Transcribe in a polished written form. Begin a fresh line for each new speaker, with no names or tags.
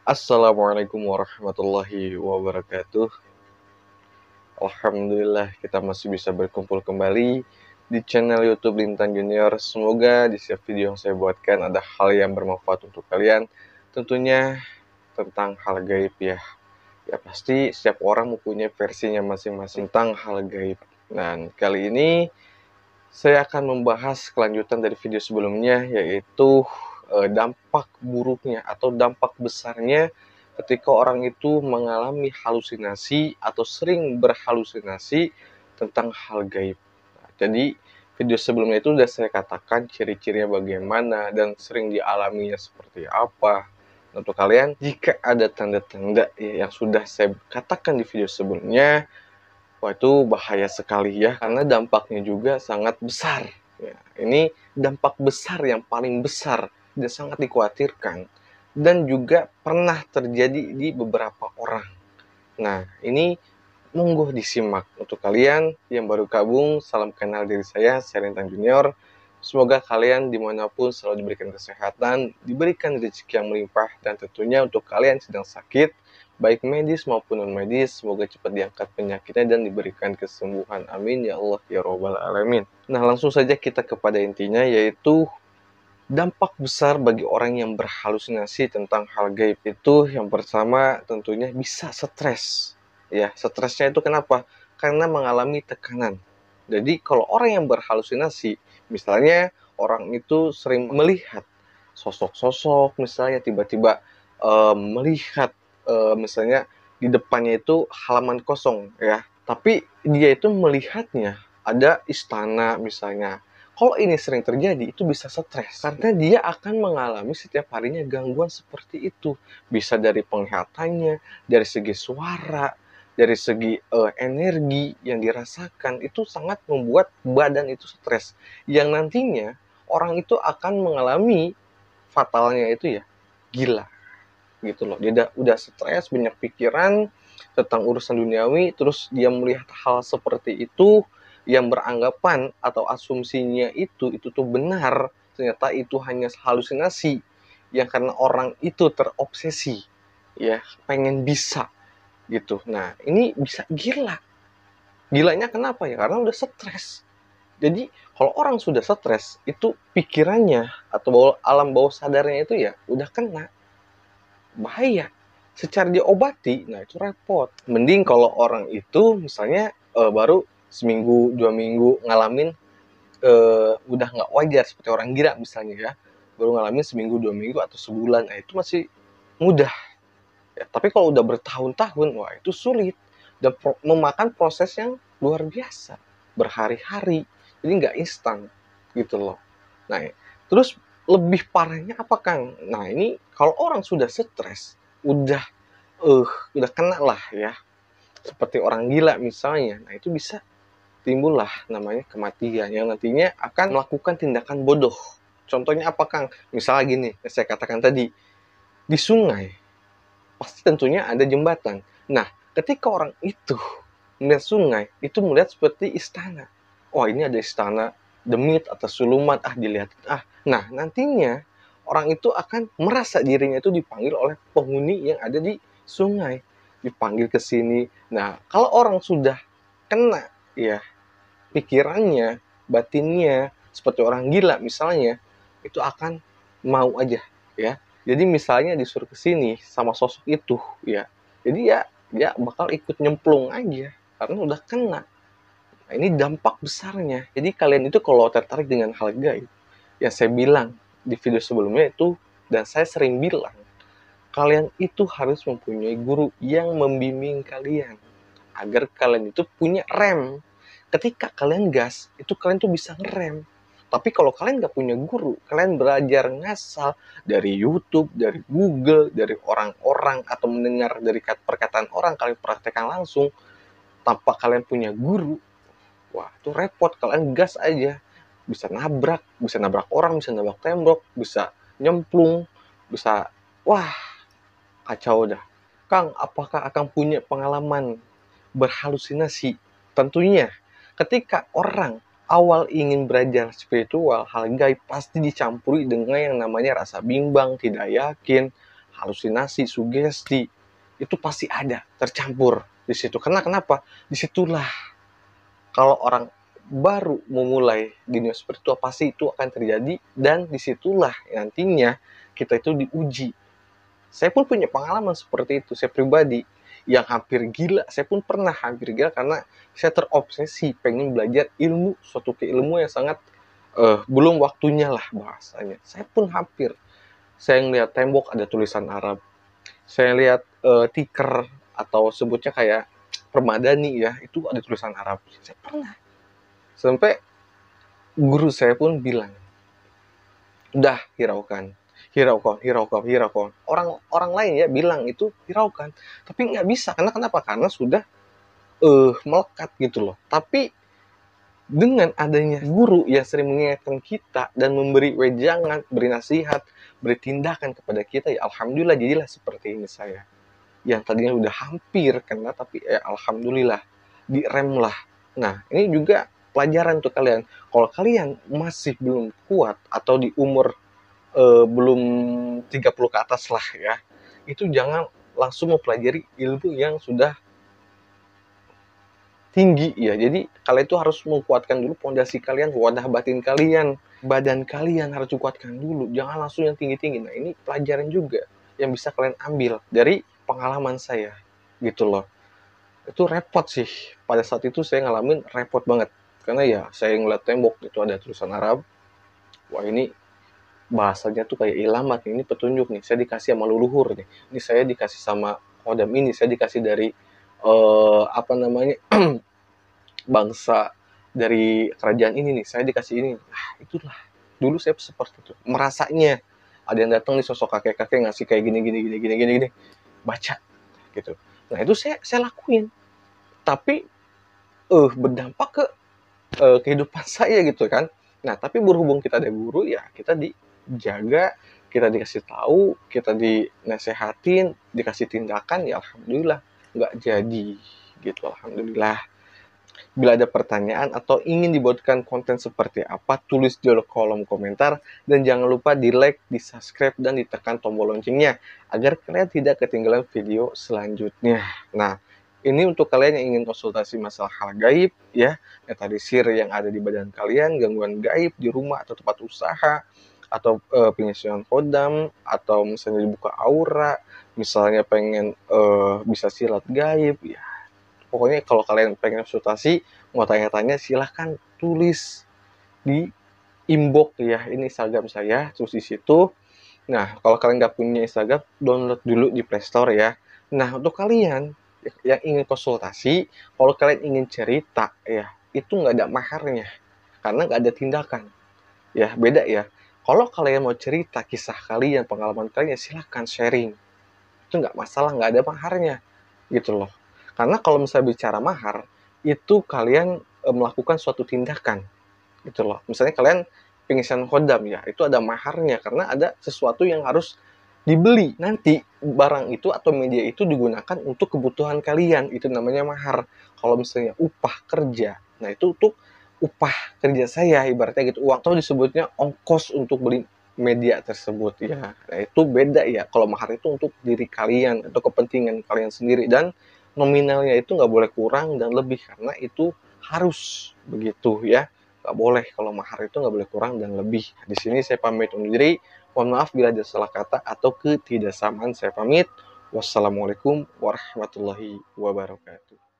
Assalamualaikum warahmatullahi wabarakatuh. Alhamdulillah kita masih bisa berkumpul kembali di channel YouTube Lintang Junior. Semoga di setiap video yang saya buatkan ada hal yang bermanfaat untuk kalian. Tentunya tentang hal gaib ya. Ya pasti setiap orang mempunyai versinya masing-masing tentang hal gaib. Dan kali ini saya akan membahas kelanjutan dari video sebelumnya, yaitu dampak buruknya atau dampak besarnya ketika orang itu mengalami halusinasi atau sering berhalusinasi tentang hal gaib. Nah, jadi video sebelumnya itu sudah saya katakan ciri-cirinya bagaimana dan sering dialaminya seperti apa. Untuk kalian, jika ada tanda-tanda yang sudah saya katakan di video sebelumnya, wah itu bahaya sekali ya, karena dampaknya juga sangat besar. Ya, ini dampak besar yang paling besar dan sangat dikhawatirkan. Dan juga pernah terjadi di beberapa orang. Nah, ini monggo disimak. Untuk kalian yang baru gabung, salam kenal diri saya Rintang Junior. Semoga kalian dimanapun selalu diberikan kesehatan, diberikan rezeki yang melimpah, dan tentunya untuk kalian sedang sakit, baik medis maupun non-medis, semoga cepat diangkat penyakitnya dan diberikan kesembuhan. Amin ya Allah ya Robbal Alamin. Nah, langsung saja kita kepada intinya, yaitu dampak besar bagi orang yang berhalusinasi tentang hal gaib itu yang pertama tentunya bisa stres. Ya, stresnya itu kenapa? Karena mengalami tekanan. Jadi kalau orang yang berhalusinasi, misalnya orang itu sering melihat sosok-sosok, misalnya tiba-tiba melihat misalnya di depannya itu halaman kosong ya, tapi dia itu melihatnya ada istana misalnya. Kalau ini sering terjadi, itu bisa stres karena dia akan mengalami setiap harinya gangguan seperti itu. Bisa dari penglihatannya, dari segi suara, dari segi energi yang dirasakan, itu sangat membuat badan itu stres. Yang nantinya orang itu akan mengalami fatalnya itu ya gila gitu loh. Dia udah stres, banyak pikiran tentang urusan duniawi, terus dia melihat hal seperti itu yang beranggapan atau asumsinya itu tuh benar, ternyata itu hanya halusinasi yang karena orang itu terobsesi ya, pengen bisa gitu. Nah, ini bisa gila. Gilanya kenapa ya? Karena udah stres. Jadi kalau orang sudah stres, itu pikirannya atau alam bawah sadarnya itu ya udah kena. Bahaya. Secara diobati, nah itu repot. Mending kalau orang itu misalnya baru seminggu, 2 minggu ngalamin udah nggak wajar seperti orang gila misalnya ya. Baru ngalamin seminggu, 2 minggu atau sebulan, nah itu masih mudah. Ya, tapi kalau udah bertahun-tahun, wah itu sulit. Dan memakan proses yang luar biasa. Berhari-hari. Jadi nggak instan gitu loh. Nah, terus lebih parahnya apa Kang? Nah, ini kalau orang sudah stres, udah udah kena lah ya. Seperti orang gila misalnya. Nah, itu bisa timbullah namanya kematian yang nantinya akan melakukan tindakan bodoh. Contohnya apa Kang? Misalnya gini, saya katakan tadi, di sungai pasti tentunya ada jembatan. Nah, ketika orang itu melihat sungai, itu melihat seperti istana. Oh, ini ada istana demit atau suluman, dilihat. Nah, nantinya orang itu akan merasa dirinya itu dipanggil oleh penghuni yang ada di sungai. Dipanggil ke sini. Nah, kalau orang sudah kena ya pikirannya, batinnya seperti orang gila misalnya, itu akan mau aja ya. Jadi misalnya disuruh ke sini sama sosok itu ya. Jadi ya dia bakal ikut nyemplung aja karena udah kena. Nah, ini dampak besarnya. Jadi kalian itu kalau tertarik dengan hal gaib, ya saya bilang di video sebelumnya itu, dan saya sering bilang, kalian itu harus mempunyai guru yang membimbing kalian agar kalian itu punya rem. Ketika kalian gas, itu kalian tuh bisa ngerem. Tapi kalau kalian nggak punya guru, kalian belajar ngasal dari YouTube, dari Google, dari orang-orang, atau mendengar dari perkataan orang, kalian praktekkan langsung, tanpa kalian punya guru, wah itu repot. Kalian gas aja, bisa nabrak orang, bisa nabrak tembok, bisa nyemplung, bisa, wah kacau dah. Kang, apakah akan punya pengalaman berhalusinasi? Tentunya, ketika orang awal ingin belajar spiritual, hal gaib pasti dicampuri dengan yang namanya rasa bimbang, tidak yakin, halusinasi, sugesti, itu pasti ada tercampur di situ. Karena kenapa? Disitulah kalau orang baru memulai di dunia seperti itu, pasti itu akan terjadi, dan disitulah nantinya kita itu diuji. Saya pun punya pengalaman seperti itu, saya pribadi yang hampir gila. Saya pun pernah hampir gila karena saya terobsesi pengen belajar ilmu, suatu keilmu yang sangat belum waktunya lah bahasanya. Saya pun hampir, saya ngeliat tembok ada tulisan Arab, saya lihat tiker atau sebutnya kayak permadani ya, itu ada tulisan Arab. Saya pernah, sampai guru saya pun bilang, udah hiraukan, hiraukan, hiraukan, hiraukan. Orang lain ya bilang itu hiraukan, tapi nggak bisa. Karena kenapa? Karena sudah melekat gitu loh. Tapi dengan adanya guru yang sering mengingatkan kita dan memberi wejangan, beri nasihat, beri tindakan kepada kita, ya alhamdulillah jadilah seperti ini saya. Yang tadinya udah hampir kena, tapi alhamdulillah direm lah. Nah, ini juga pelajaran untuk kalian. Kalau kalian masih belum kuat atau di umur belum 30 ke atas lah ya, itu jangan langsung mempelajari ilmu yang sudah tinggi ya. Jadi kalian itu harus menguatkan dulu fondasi kalian, wadah batin kalian, badan kalian harus dikuatkan dulu. Jangan langsung yang tinggi-tinggi. Nah, ini pelajaran juga yang bisa kalian ambil dari pengalaman saya gitu loh. Itu repot sih. Pada saat itu saya ngalamin repot banget. Karena ya saya ngeliat tembok itu ada tulisan Arab. Wah, ini bahasanya tuh kayak ilamat, ini petunjuk nih. Saya dikasih sama leluhur nih. Ini saya dikasih sama kodam ini, saya dikasih dari apa namanya bangsa dari kerajaan ini nih, saya dikasih ini. Nah, itulah dulu saya seperti itu merasanya. Ada yang datang nih sosok kakek-kakek ngasih kayak gini gini gini gini gini, baca gitu. Nah, itu saya lakuin, tapi berdampak ke kehidupan saya gitu kan. Nah, tapi berhubung kita ada guru ya, kita dijaga, kita dikasih tahu, kita dinasehatin, dikasih tindakan, ya alhamdulillah nggak jadi gitu, alhamdulillah. Bila ada pertanyaan atau ingin dibuatkan konten seperti apa, tulis di kolom komentar, dan jangan lupa di like, di subscribe, dan ditekan tombol loncengnya agar kalian tidak ketinggalan video selanjutnya. Nah, ini untuk kalian yang ingin konsultasi masalah hal gaib ya, metadisir yang ada di badan kalian, gangguan gaib di rumah atau tempat usaha, atau penyusunan kodam, atau misalnya dibuka aura, misalnya pengen bisa silat gaib ya. Pokoknya kalau kalian pengen konsultasi, mau tanya-tanya, silahkan tulis di inbox ya. Ini Instagram saya, terus di situ. Nah, kalau kalian nggak punya Instagram, download dulu di Play Store ya. Nah, untuk kalian yang ingin konsultasi, kalau kalian ingin cerita ya, itu nggak ada maharnya. Karena nggak ada tindakan. Ya, beda ya. Kalau kalian mau cerita kisah kalian, pengalaman kalian, ya silahkan sharing. Itu nggak masalah, nggak ada maharnya. Gitu loh. Karena kalau misalnya bicara mahar, itu kalian melakukan suatu tindakan, gitu loh. Misalnya kalian pingsan kodam ya, itu ada maharnya karena ada sesuatu yang harus dibeli. Nanti barang itu atau media itu digunakan untuk kebutuhan kalian, itu namanya mahar. Kalau misalnya upah kerja, nah itu untuk upah kerja saya, ibaratnya gitu, uang atau disebutnya ongkos untuk beli media tersebut ya. Nah, itu beda ya. Kalau mahar itu untuk diri kalian, untuk kepentingan kalian sendiri, dan nominalnya itu nggak boleh kurang dan lebih, karena itu harus begitu ya. Nggak boleh, kalau mahar itu nggak boleh kurang dan lebih. Di sini saya pamit undur diri. Mohon maaf bila ada salah kata atau ketidaksamaan, saya pamit. Wassalamualaikum warahmatullahi wabarakatuh.